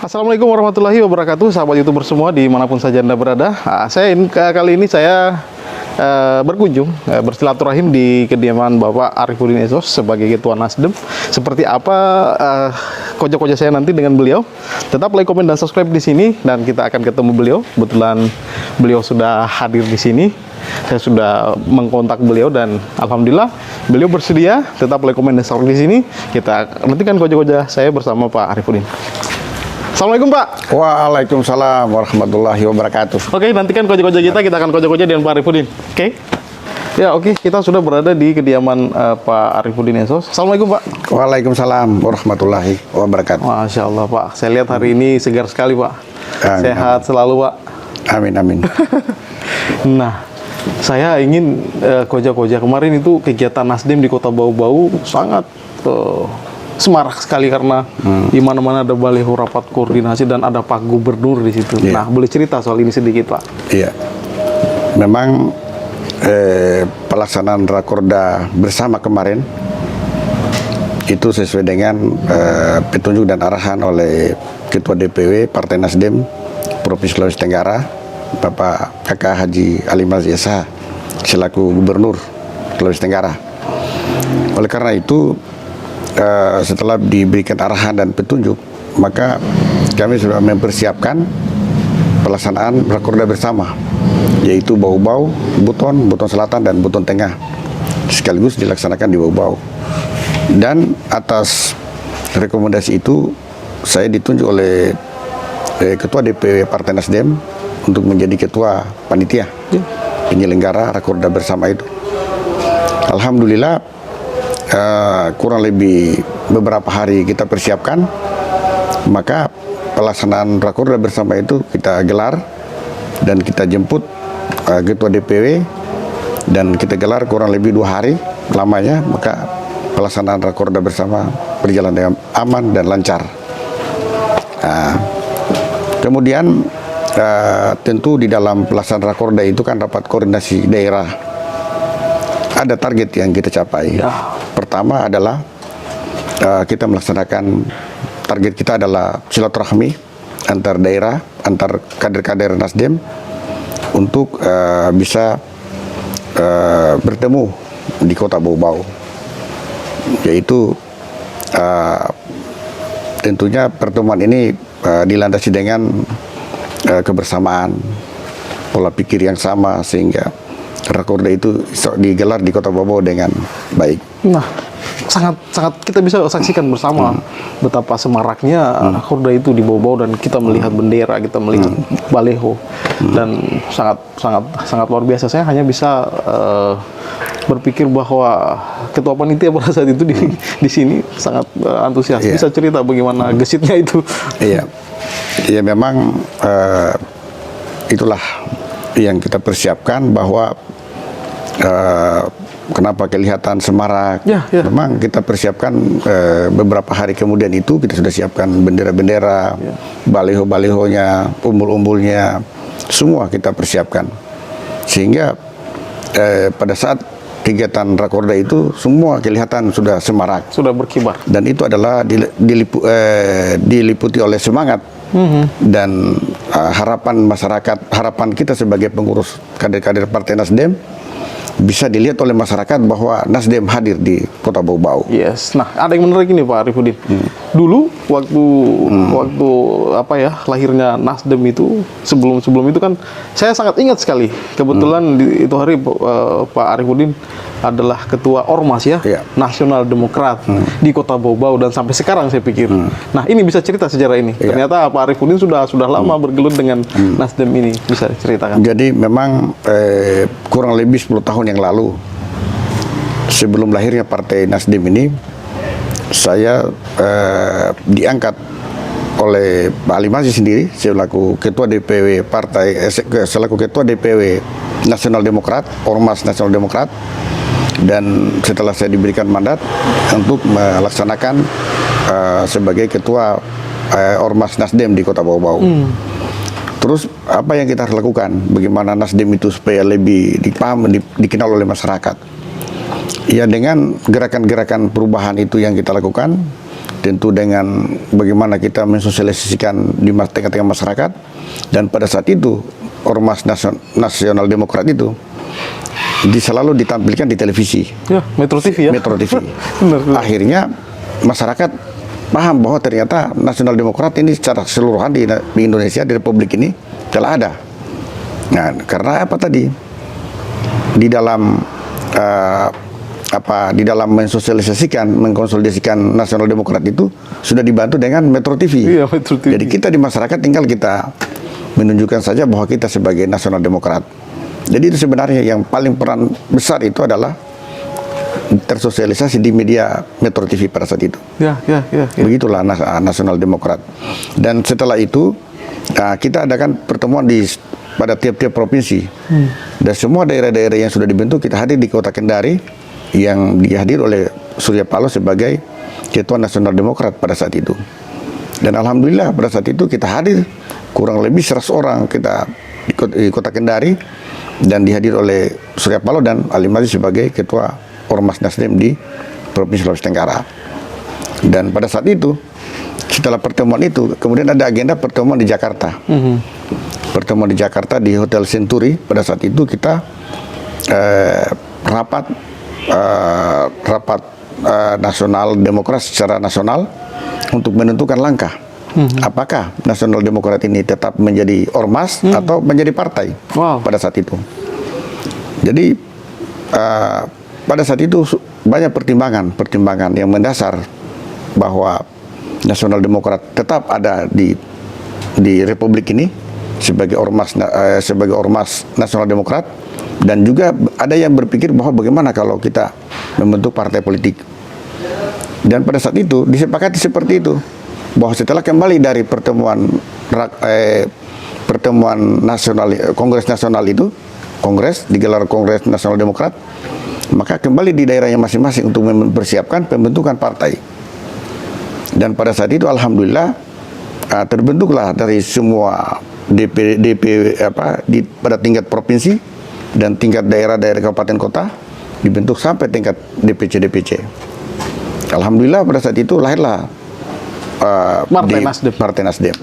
Assalamualaikum warahmatullahi wabarakatuh, sahabat YouTuber semua dimanapun saja Anda berada. Kali ini saya berkunjung bersilaturahim di kediaman Bapak Arifudin Esos sebagai Ketua Nasdem. Seperti apa koja-koja saya nanti dengan beliau. Tetap like, komen, dan subscribe di sini dan kita akan ketemu beliau. Kebetulan beliau sudah hadir di sini. Saya sudah mengkontak beliau dan alhamdulillah beliau bersedia. Tetap like, komen, dan subscribe di sini. Kita nantikan koja-koja saya bersama Pak Arifudin. Assalamualaikum Pak. Waalaikumsalam warahmatullahi wabarakatuh. Oke, nantikan koja-koja kita akan koja-koja dengan Pak Arifudin. Oke? Ya, oke. Kita sudah berada di kediaman Pak Arifudin Esos. Assalamualaikum Pak. Waalaikumsalam warahmatullahi wabarakatuh. Masya Allah Pak. Saya lihat hari ini segar sekali Pak. Amin, Sehat selalu Pak. Amin, amin. Nah, saya ingin koja-koja kemarin itu kegiatan Nasdem di Kota Bau-Bau sangat semarak sekali karena di mana-mana ada baliho rapat koordinasi dan ada Pak Gubernur di situ. Yeah. Nah, boleh cerita soal ini sedikit Pak? Iya, memang pelaksanaan Rakorda bersama kemarin itu sesuai dengan petunjuk dan arahan oleh Ketua DPW Partai Nasdem Provinsi Sulawesi Tenggara, Bapak Kakak Haji Ali Mazhar SH selaku Gubernur Sulawesi Tenggara. Oleh karena itu, setelah diberikan arahan dan petunjuk, maka kami sudah mempersiapkan pelaksanaan Rakorda bersama, yaitu Bau-Bau, Buton Selatan, dan Buton Tengah, sekaligus dilaksanakan di Bau-Bau. Dan atas rekomendasi itu, saya ditunjuk oleh Ketua DPW Partai Nasdem untuk menjadi Ketua Panitia penyelenggara Rakorda bersama itu. Alhamdulillah, kurang lebih beberapa hari kita persiapkan, maka pelaksanaan Rakorda bersama itu kita gelar dan kita jemput Ketua DPW dan kita gelar kurang lebih 2 hari lamanya, maka pelaksanaan Rakorda bersama berjalan dengan aman dan lancar. Kemudian tentu di dalam pelaksanaan Rakorda itu kan rapat koordinasi daerah, ada target yang kita capai. Pertama adalah kita melaksanakan target kita adalah silaturahmi antar daerah, antar kader-kader Nasdem untuk bisa bertemu di Kota Bau-Bau, yaitu tentunya pertemuan ini dilandasi dengan kebersamaan, pola pikir yang sama, sehingga Rakorda itu digelar di Kota Bau-Bau dengan baik. Nah, sangat kita bisa saksikan bersama betapa semaraknya Rakorda itu di Bau-Bau, dan kita melihat bendera, kita melihat baleho, dan sangat luar biasa. Saya hanya bisa berpikir bahwa Ketua Panitia pada saat itu di sini sangat antusias. Bisa cerita bagaimana gesitnya itu? Iya, ya memang itulah yang kita persiapkan, bahwa kenapa kelihatan semarak. Memang kita persiapkan beberapa hari kemudian itu kita sudah siapkan bendera-bendera, baliho-balihonya, umbul-umbulnya, semua kita persiapkan, sehingga pada saat kegiatan Rakorda itu semua kelihatan sudah semarak, sudah berkibar, dan itu adalah diliputi oleh semangat dan harapan masyarakat, harapan kita sebagai pengurus kader-kader Partai Nasdem, bisa dilihat oleh masyarakat bahwa Nasdem hadir di Kota Bau-Bau. Yes. Nah, ada yang menarik ini Pak Arifudin. Dulu waktu lahirnya Nasdem itu, sebelum itu kan saya sangat ingat sekali. Kebetulan itu hari Pak Arifudin adalah ketua Ormas Nasional Demokrat di Kota Bau-Bau, dan sampai sekarang saya pikir. Nah, ini bisa cerita sejarah ini. Ternyata Pak Arifudin sudah lama bergelut dengan Nasdem ini. Bisa ceritakan? Jadi memang kurang lebih 10 tahun yang lalu, sebelum lahirnya Partai Nasdem ini, saya diangkat oleh Pak Ali Mazhar sendiri selaku Ketua DPW selaku Ketua DPW Nasional Demokrat, Ormas Nasional Demokrat, dan setelah saya diberikan mandat untuk melaksanakan sebagai Ketua Ormas Nasdem di Kota Bau-Bau. Terus apa yang kita harus lakukan? Bagaimana Nasdem itu supaya lebih dikenal oleh masyarakat? Ya, dengan gerakan-gerakan perubahan itu yang kita lakukan, tentu dengan bagaimana kita mensosialisasikan di tengah-tengah masyarakat. Dan pada saat itu Ormas Nasional Demokrat itu selalu ditampilkan di televisi. Ya, Metro TV ya. Metro TV. Benar, benar. Akhirnya masyarakat paham bahwa ternyata Nasional Demokrat ini secara keseluruhan di Indonesia, di Republik ini telah ada. Nah, karena apa tadi? Di dalam di dalam mensosialisasikan, mengkonsolidasikan Nasional Demokrat itu sudah dibantu dengan Metro TV. Iya, Metro TV. Jadi kita di masyarakat tinggal kita menunjukkan saja bahwa kita sebagai Nasional Demokrat. Jadi itu sebenarnya yang paling peran besar itu adalah tersosialisasi di media Metro TV pada saat itu. Ya. Begitulah Nasional Demokrat. Dan setelah itu kita adakan pertemuan pada tiap-tiap provinsi. Dan semua daerah-daerah yang sudah dibentuk kita hadir di Kota Kendari yang dihadir oleh Surya Paloh sebagai Ketua Nasional Demokrat pada saat itu. Dan alhamdulillah pada saat itu kita hadir kurang lebih 100 orang kita di Kota Kendari dan dihadir oleh Surya Paloh dan Ali Mazzi sebagai Ketua Ormas Nasdem di Provinsi Sulawesi Tenggara. Dan pada saat itu setelah pertemuan itu kemudian ada agenda pertemuan di Jakarta. Pertemuan di Jakarta di Hotel Century. Pada saat itu kita rapat Nasional Demokrat secara nasional untuk menentukan langkah apakah Nasional Demokrat ini tetap menjadi ormas atau menjadi partai. Pada saat itu. Jadi pada saat itu banyak pertimbangan yang mendasar bahwa Nasional Demokrat tetap ada di Republik ini sebagai ormas Nasional Demokrat. Dan juga ada yang berpikir bahwa bagaimana kalau kita membentuk partai politik. Dan pada saat itu disepakati seperti itu, bahwa setelah kembali dari pertemuan nasional, Kongres Nasional itu, digelar Kongres Nasional Demokrat, maka kembali di daerahnya masing-masing untuk mempersiapkan pembentukan partai. Dan pada saat itu alhamdulillah terbentuklah dari semua DP pada tingkat provinsi dan tingkat daerah kabupaten kota dibentuk sampai tingkat DPC. Alhamdulillah pada saat itu lahirlah Partai Nasdem.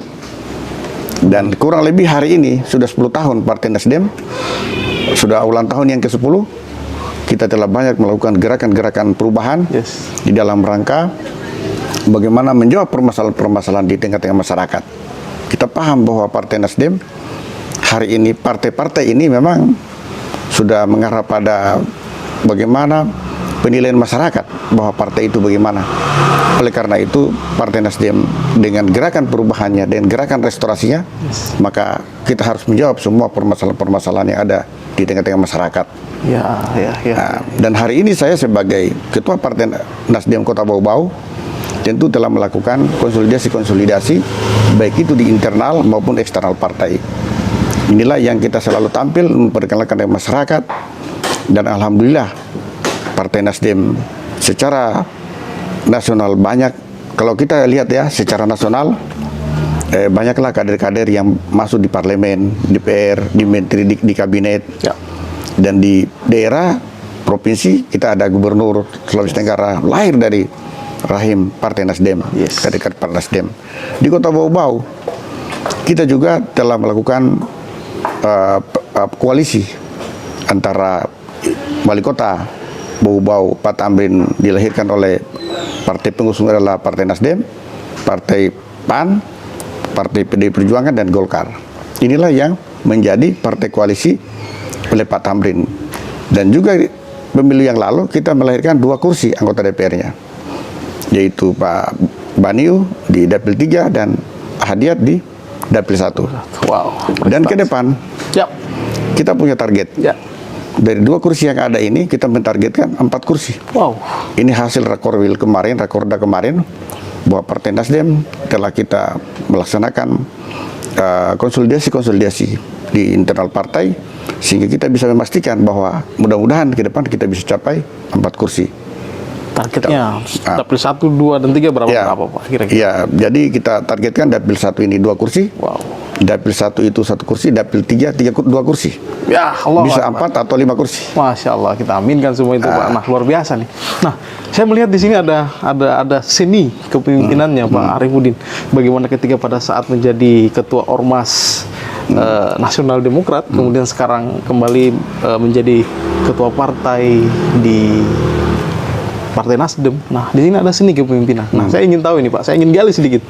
Dan kurang lebih hari ini sudah 10 tahun Partai Nasdem, sudah ulang tahun yang ke-10. Kita telah banyak melakukan gerakan-gerakan perubahan di dalam rangka bagaimana menjawab permasalahan-permasalahan di tengah-tengah masyarakat. Kita paham bahwa Partai Nasdem hari ini, partai-partai ini memang sudah mengarah pada bagaimana penilaian masyarakat bahwa partai itu bagaimana. Oleh karena itu Partai Nasdem dengan gerakan perubahannya dan gerakan restorasinya, maka kita harus menjawab semua permasalahan-permasalahan yang ada di tengah-tengah masyarakat. Nah, dan hari ini saya sebagai Ketua Partai Nasdem Kota Bau-Bau tentu telah melakukan konsolidasi baik itu di internal maupun eksternal partai. Inilah yang kita selalu tampil memperkenalkan dengan masyarakat. Dan alhamdulillah Partai Nasdem secara nasional banyak, kalau kita lihat ya secara nasional banyaklah kader-kader yang masuk di parlemen, DPR, di menteri, di kabinet. Dan di daerah provinsi kita ada gubernur Sulawesi Tenggara lahir dari rahim Partai Nasdem, kader Partai Nasdem. Di Kota Bau-Bau kita juga telah melakukan koalisi antara wali kota Bau-Bau Pak Tamrin dilahirkan oleh partai pengusung adalah Partai Nasdem, Partai PAN, Partai PDI Perjuangan dan Golkar. Inilah yang menjadi partai koalisi oleh Pak Tamrin. Dan juga pemilu yang lalu kita melahirkan 2 kursi anggota DPR-nya, yaitu Pak Baniu di Dapil 3 dan Hadiat di Dapil 1. Dan ke depan kita punya target. Dari 2 kursi yang ada ini kita mentargetkan 4 kursi. Ini hasil rakorwil kemarin, rakorda kemarin, bahwa Partai Nasdem telah kita melaksanakan konsolidasi di internal partai, sehingga kita bisa memastikan bahwa mudah-mudahan ke depan kita bisa capai 4 kursi. Targetnya dapil 1, 2, dan 3 berapa Pak kira-kira? Ya, jadi kita targetkan dapil 1 ini 2 kursi. Wow. Dapil 1 itu 1 kursi, dapil 3 2 kursi. Ya Allah. Bisa 4 atau 5 kursi. Masya Allah, kita aminkan semua itu Pak. Nah, luar biasa nih. Nah, saya melihat di sini ada seni kepemimpinannya Pak Arifudin. Bagaimana ketika pada saat menjadi ketua Ormas Nasional Demokrat, kemudian sekarang kembali menjadi ketua partai di Partai Nasdem. Nah, di sini ada seni kepemimpinan. Nah, saya ingin tahu ini Pak, saya ingin gali sedikit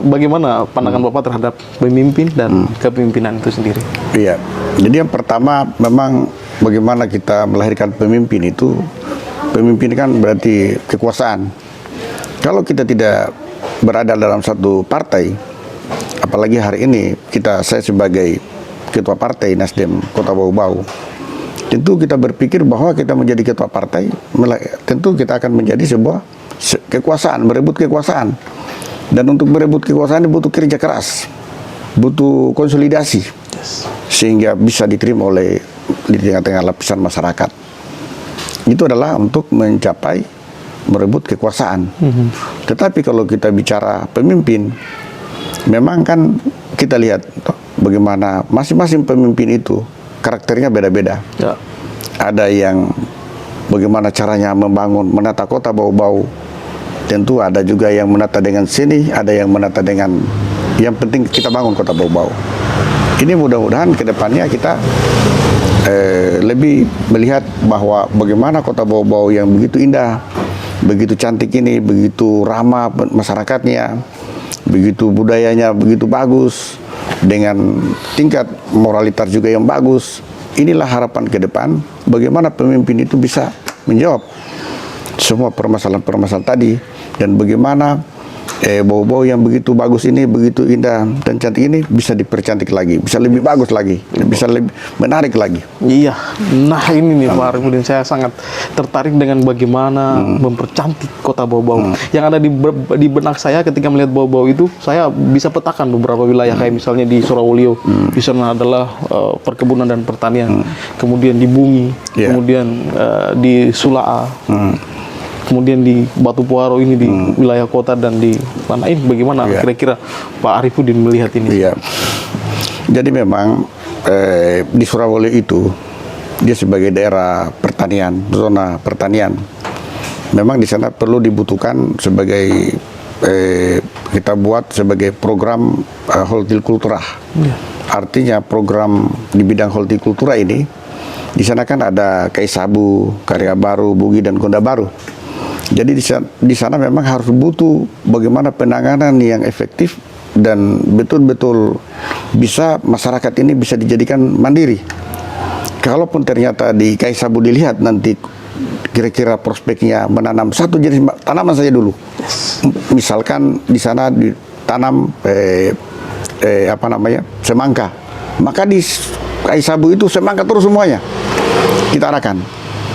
bagaimana pandangan Bapak terhadap pemimpin dan kepemimpinan itu sendiri. Iya. Jadi yang pertama memang bagaimana kita melahirkan pemimpin itu. Pemimpin kan berarti kekuasaan. Kalau kita tidak berada dalam satu partai, apalagi hari ini saya sebagai ketua partai Nasdem Kota Bau-Bau, tentu kita berpikir bahwa kita menjadi ketua partai, tentu kita akan menjadi sebuah kekuasaan, berebut kekuasaan. Dan untuk berebut kekuasaan butuh kerja keras, butuh konsolidasi, sehingga bisa diterima oleh di tengah-tengah lapisan masyarakat. Itu adalah untuk mencapai merebut kekuasaan. Tetapi kalau kita bicara pemimpin, memang kan kita lihat bagaimana masing-masing pemimpin itu karakternya beda-beda. Ya. Ada yang bagaimana caranya membangun, menata kota Bau-Bau. Tentu ada juga yang menata dengan seni, ada yang menata dengan yang penting kita bangun kota Bau-Bau. Ini mudah-mudahan ke depannya kita lebih melihat bahwa bagaimana kota Bau-Bau yang begitu indah, begitu cantik ini, begitu ramah masyarakatnya, begitu budayanya begitu bagus, dengan tingkat moralitas juga yang bagus. Inilah harapan ke depan, bagaimana pemimpin itu bisa menjawab semua permasalahan-permasalahan tadi, dan bagaimana Bau-Bau yang begitu bagus ini, begitu indah dan cantik ini bisa dipercantik lagi, bisa lebih bagus lagi, bisa lebih menarik lagi. Iya, nah ini nih Pak Arifudin, saya sangat tertarik dengan bagaimana mempercantik kota Bau-Bau. Yang ada di benak saya ketika melihat Bau-Bau itu, saya bisa petakan beberapa wilayah kayak misalnya di Surawolio, di sana adalah perkebunan dan pertanian, kemudian di Bungi, kemudian di Sulaa, kemudian di Batu Puaro ini di wilayah kota, dan di mana ini bagaimana kira-kira Pak Arifudin melihat ini? Iya. Jadi memang di Surawolio itu dia sebagai daerah pertanian, zona pertanian. Memang di sana perlu dibutuhkan sebagai kita buat sebagai program hortikultura. Artinya program di bidang hortikultura ini di sana kan ada Kaisabu, Karya Baru, Bugi dan Gonda Baru. Jadi di sana memang harus butuh bagaimana penanganan yang efektif dan betul-betul bisa masyarakat ini bisa dijadikan mandiri. Kalaupun ternyata di Kaisabu dilihat nanti kira-kira prospeknya menanam satu jenis tanaman saja dulu. Misalkan di sana ditanam semangka. Maka di Kaisabu itu semangka terus semuanya kita arahkan.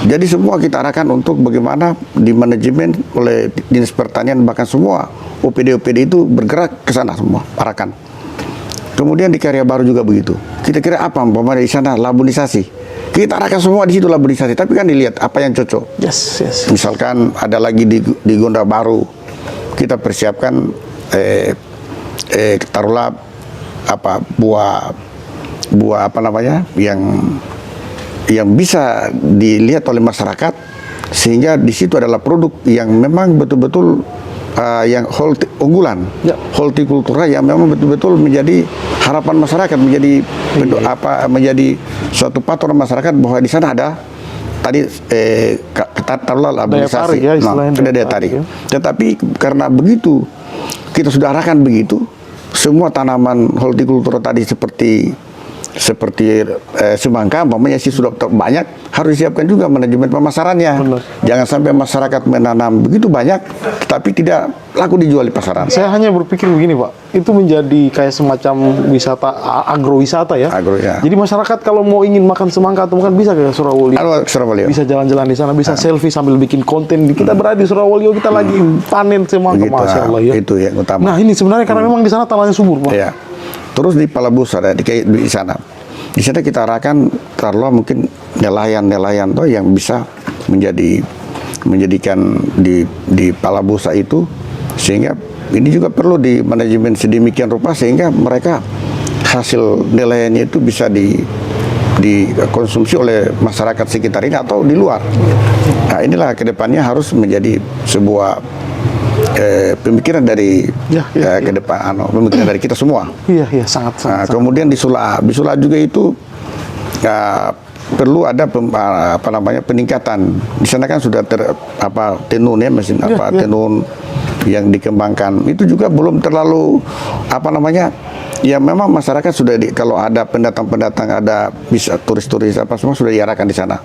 Jadi semua kita arahkan untuk bagaimana di manajemen oleh Dinas Pertanian, bahkan semua OPD-OPD itu bergerak ke sana semua, arahkan. Kemudian di Karya Baru juga begitu. Kita kira apa umpamanya di sana labunisasi. Kita arahkan semua di situ labunisasi, tapi kan dilihat apa yang cocok. Yes. Misalkan ada lagi di Gonda Baru, kita persiapkan taruhlah buah apa namanya yang bisa dilihat oleh masyarakat, sehingga di situ adalah produk yang memang betul-betul yang unggulan, hortikultura yang memang betul-betul menjadi harapan masyarakat, menjadi suatu patokan masyarakat bahwa di sana ada tadi taruhlah laborisasi, daya tarik. Tetapi karena begitu kita sudah arahkan begitu, semua tanaman hortikultura tadi seperti semangka, umpamanya sih sudah banyak, harus disiapkan juga manajemen pemasarannya. Benar. Jangan sampai masyarakat menanam begitu banyak, tapi tidak laku dijual di pasaran. Saya hanya berpikir begini Pak, itu menjadi kayak semacam wisata, agrowisata ya. Jadi masyarakat kalau mau ingin makan semangka atau makan bisa ke Surawolio. Bisa jalan-jalan di sana, bisa selfie sambil bikin konten. Kita berada di Surawolio, kita lagi panen semangka, Masya Allah ya. Itu yang utama. Nah ini sebenarnya karena memang di sana tanahnya subur Pak. Iya. Terus di Palabus ada di sana. Di sana kita arahkan taruhlah mungkin nelayan-nelayan yang bisa menjadi menjadikan di Palabusa itu, sehingga ini juga perlu di manajemen sedemikian rupa sehingga mereka hasil nilainya itu bisa dikonsumsi oleh masyarakat sekitar ini atau di luar. Nah, inilah kedepannya harus menjadi sebuah pemikiran dari ke depan, pemikiran dari kita semua. Iya, sangat. Kemudian di Sula juga itu perlu ada peningkatan. Di sana kan sudah tenun ya, mesin tenun yang dikembangkan. Itu juga belum terlalu ya memang masyarakat sudah kalau ada pendatang ada bisa turis-turis semua sudah diarahkan di sana.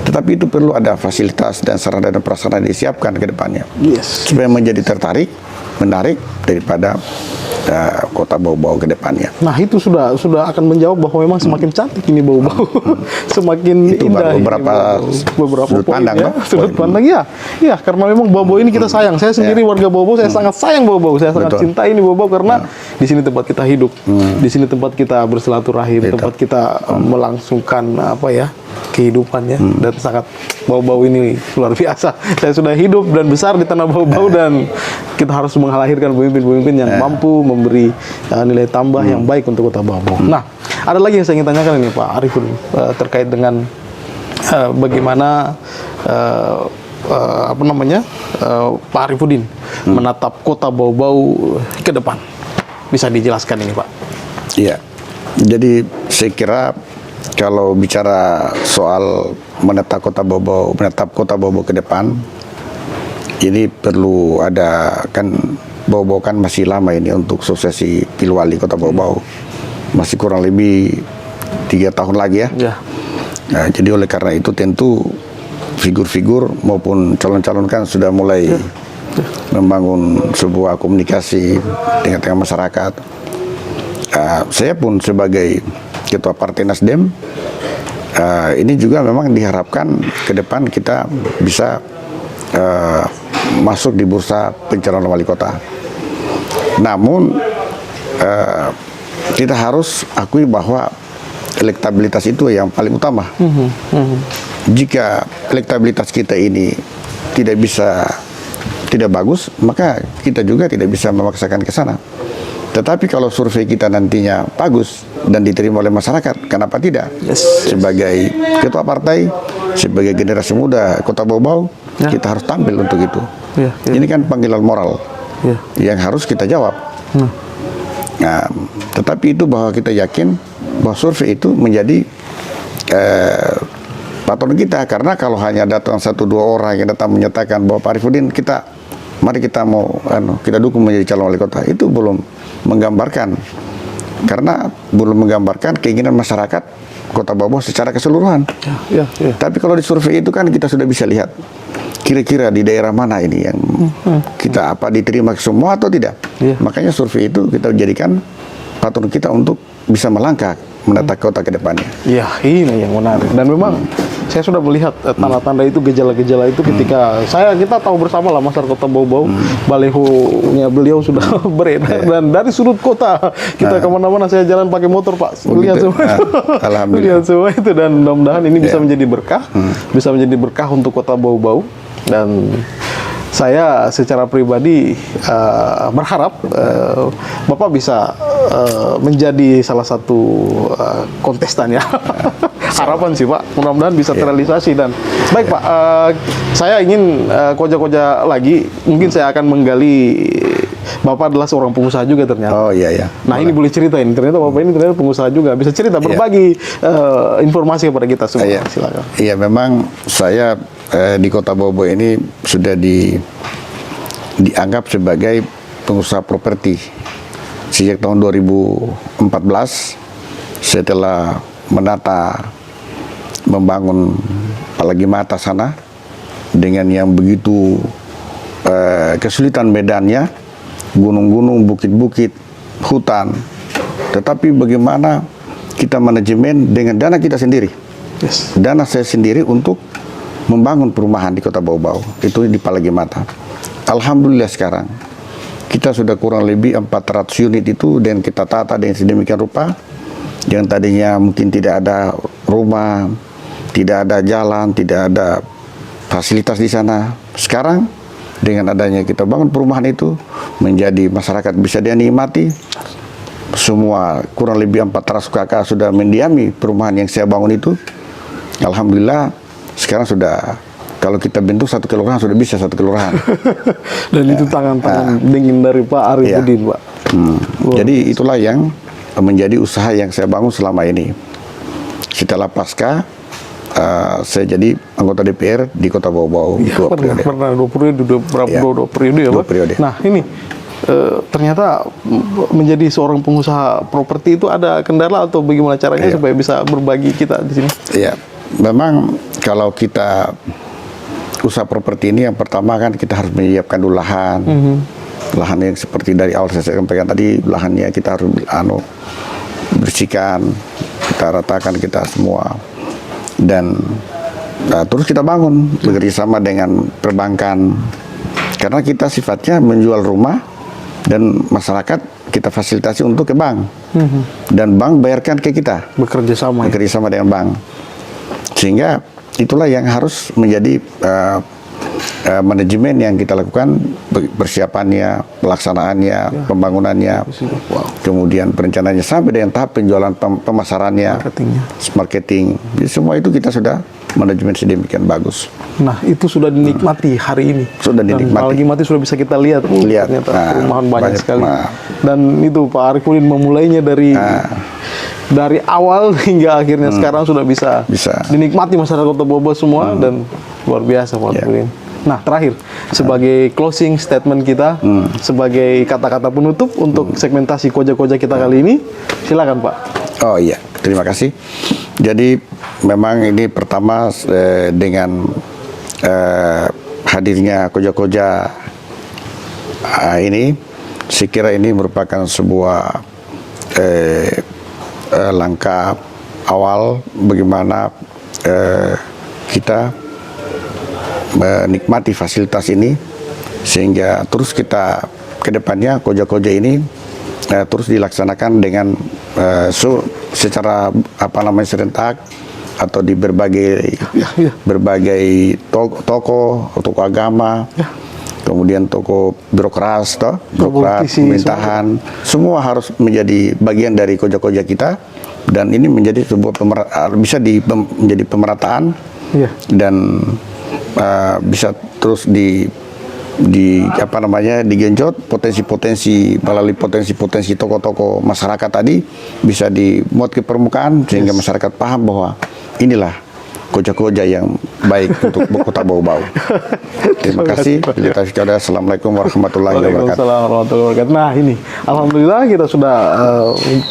Tetapi itu perlu ada fasilitas dan sarana dan prasarana disiapkan ke depannya. Supaya menjadi tertarik, menarik daripada kota Bau-Bau ke depannya. Nah, itu sudah akan menjawab bahwa memang semakin cantik ini Bau-Bau. Semakin itu indah. Beberapa sudut pandang, sudut pandang ya. Iya, karena memang Bau-Bau ini kita sayang. Saya sendiri warga Bau-Bau, saya sangat sayang Bau-Bau. Saya sangat cinta ini Bau-Bau karena di sini tempat kita hidup. Di sini tempat kita bersilaturahim, tempat kita melangsungkan kehidupannya, dan sangat Bau-Bau ini luar biasa. Saya sudah hidup dan besar di tanah Bau-Bau, dan kita harus melahirkan pemimpin-pemimpin yang mampu memberi nilai tambah yang baik untuk kota Bau-Bau. Nah, ada lagi yang saya ingin tanyakan ini Pak Arifin, terkait dengan bagaimana Pak Arifudin menatap kota Bau-Bau ke depan. Bisa dijelaskan ini Pak? Iya, jadi saya kira kalau bicara soal menatap kota Bau-Bau ke depan, ini perlu ada, kan Bau-Bau kan masih lama ini untuk suksesi Pilwali kota Bau-Bau, masih kurang lebih 3 tahun lagi ya. Nah, jadi oleh karena itu tentu figur-figur maupun calon-calon kan sudah mulai membangun sebuah komunikasi dengan masyarakat. Saya pun sebagai Ketua Partai Nasdem, ini juga memang diharapkan ke depan kita bisa masuk di bursa pencalonan wali kota. Namun kita harus akui bahwa elektabilitas itu yang paling utama. Jika elektabilitas kita ini tidak bagus, maka kita juga tidak bisa memaksakan ke sana. Tetapi kalau survei kita nantinya bagus dan diterima oleh masyarakat, kenapa tidak? Sebagai ketua partai, sebagai generasi muda kota Bau-Bau, kita harus tampil untuk itu. Ini kan panggilan moral yang harus kita jawab. Nah, tetapi itu bahwa kita yakin bahwa survei itu menjadi patron kita, karena kalau hanya datang 1-2 orang yang datang menyatakan bahwa Pak Arifudin mari kita kita dukung menjadi calon wali kota, itu belum menggambarkan, karena belum menggambarkan keinginan masyarakat kota Bau-Bau secara keseluruhan. Tapi kalau di survei itu kan kita sudah bisa lihat kira-kira di daerah mana ini yang kita diterima semua atau tidak. Makanya survei itu kita jadikan patron kita untuk bisa melangkah menata kota ke depannya. Iya, ini yang menarik. Dan memang saya sudah melihat tanda-tanda itu, gejala-gejala itu ketika kita tahu bersama lah masyarakat kota Bau-Bau, balihonya beliau sudah beredar, dan dari sudut kota kita kemana-mana, saya jalan pakai motor Pak, lihat semua itu. Lihat semua itu, dan mudah-mudahan ini bisa menjadi berkah, bisa menjadi berkah untuk kota Bau-Bau. Dan saya secara pribadi berharap Bapak bisa menjadi salah satu kontestan ya. Harapan sih Pak, mudah-mudahan bisa terrealisasi. Dan baik Pak, saya ingin koja-koja lagi, mungkin saya akan menggali Bapak adalah seorang pengusaha juga ternyata. Oh iya. Nah, ini boleh ceritain, ternyata Bapak ini ternyata pengusaha juga, bisa cerita, berbagi informasi kepada kita semua. Silakan. Iya, memang saya di kota Bau-Bau ini sudah dianggap sebagai pengusaha properti sejak tahun 2014, setelah membangun apalagi Mata sana dengan yang begitu kesulitan medannya, gunung-gunung, bukit-bukit, hutan, tetapi bagaimana kita manajemen dengan dana kita sendiri, dana saya sendiri untuk membangun perumahan di kota Bau-Bau, itu di Palagi Mata. Alhamdulillah sekarang kita sudah kurang lebih 400 unit itu, dan kita tata dengan sedemikian rupa yang tadinya mungkin tidak ada rumah, tidak ada jalan, tidak ada fasilitas di sana. Sekarang dengan adanya kita bangun perumahan itu menjadi masyarakat bisa dia nikmati. Semua kurang lebih 400 kakak sudah mendiami perumahan yang saya bangun itu. Alhamdulillah sekarang sudah, kalau kita bentuk satu kelurahan sudah bisa satu kelurahan. Dan itu tangan-tangan dingin dari Pak Arifudin, Pak. Jadi itulah yang menjadi usaha yang saya bangun selama ini. Setelah pasca saya jadi anggota DPR di Kota Bau-Bau. Ya, pernah 2 periode, dua periode ya, Pak? 2 periode. Nah, ini ternyata menjadi seorang pengusaha properti itu ada kendala atau bagaimana caranya supaya bisa berbagi kita di sini? Iya, memang kalau kita usaha properti ini yang pertama kan kita harus menyiapkan dulu lahan. Lahan yang seperti dari awal saya sampaikan tadi, lahannya kita harus bersihkan, kita ratakan kita semua. Dan terus kita bangun bekerjasama dengan perbankan, karena kita sifatnya menjual rumah dan masyarakat kita fasilitasi untuk ke bank, dan bank bayarkan ke kita, bekerja sama dengan bank, sehingga itulah yang harus menjadi manajemen yang kita lakukan, persiapannya, pelaksanaannya, pembangunannya, kemudian perencanaannya sampai dengan tahap penjualan, pemasarannya, marketing. Jadi semua itu kita sudah manajemen sedemikian bagus. Nah, itu sudah dinikmati hari ini. Sudah dinikmati. Dan sudah bisa kita lihat. Ternyata perumahan banyak sekali. Dan itu Pak Arifudin memulainya dari awal hingga akhirnya sekarang sudah bisa dinikmati masyarakat Kota Bau-Bau semua, dan luar biasa Pak Arifudin. Nah, terakhir sebagai closing statement kita, sebagai kata-kata penutup untuk segmentasi koja-koja kita kali ini, silakan Pak. Oh iya, terima kasih. Jadi memang ini pertama dengan hadirnya koja-koja ini, saya kira ini merupakan sebuah langkah awal bagaimana kita menikmati fasilitas ini, sehingga terus kita ke depannya koja-koja ini terus dilaksanakan dengan secara serentak atau di berbagai toko agama, kemudian toko birokrat, pemerintahan, semua harus menjadi bagian dari koja-koja kita, dan ini menjadi sebuah menjadi pemerataan, dan bisa terus digenjot potensi-potensi melalui potensi-potensi toko-toko masyarakat tadi bisa dimuat ke permukaan, sehingga masyarakat paham bahwa inilah koja-koja yang baik untuk Kota Bau-Bau. Terima kasih. Assalamualaikum warahmatullahi wabarakatuh. Nah, ini alhamdulillah kita sudah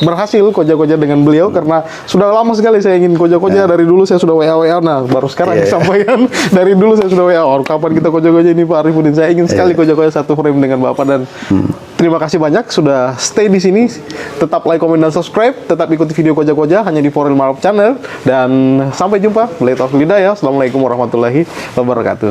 berhasil koja-koja dengan beliau, karena sudah lama sekali saya ingin koja-koja. Dari dulu saya sudah WA. Nah, baru sekarang disampaikan. Dari dulu saya sudah WA. Kapan kita koja-koja ini Pak Arifudin? Saya ingin sekali koja-koja satu frame dengan Bapak, dan terima kasih banyak sudah stay di sini. Tetap like, comment, dan subscribe. Tetap ikuti video koja-koja hanya di For Real Maruf Channel, dan sampai jumpa. Assalamualaikum warahmatullahi wabarakatuh.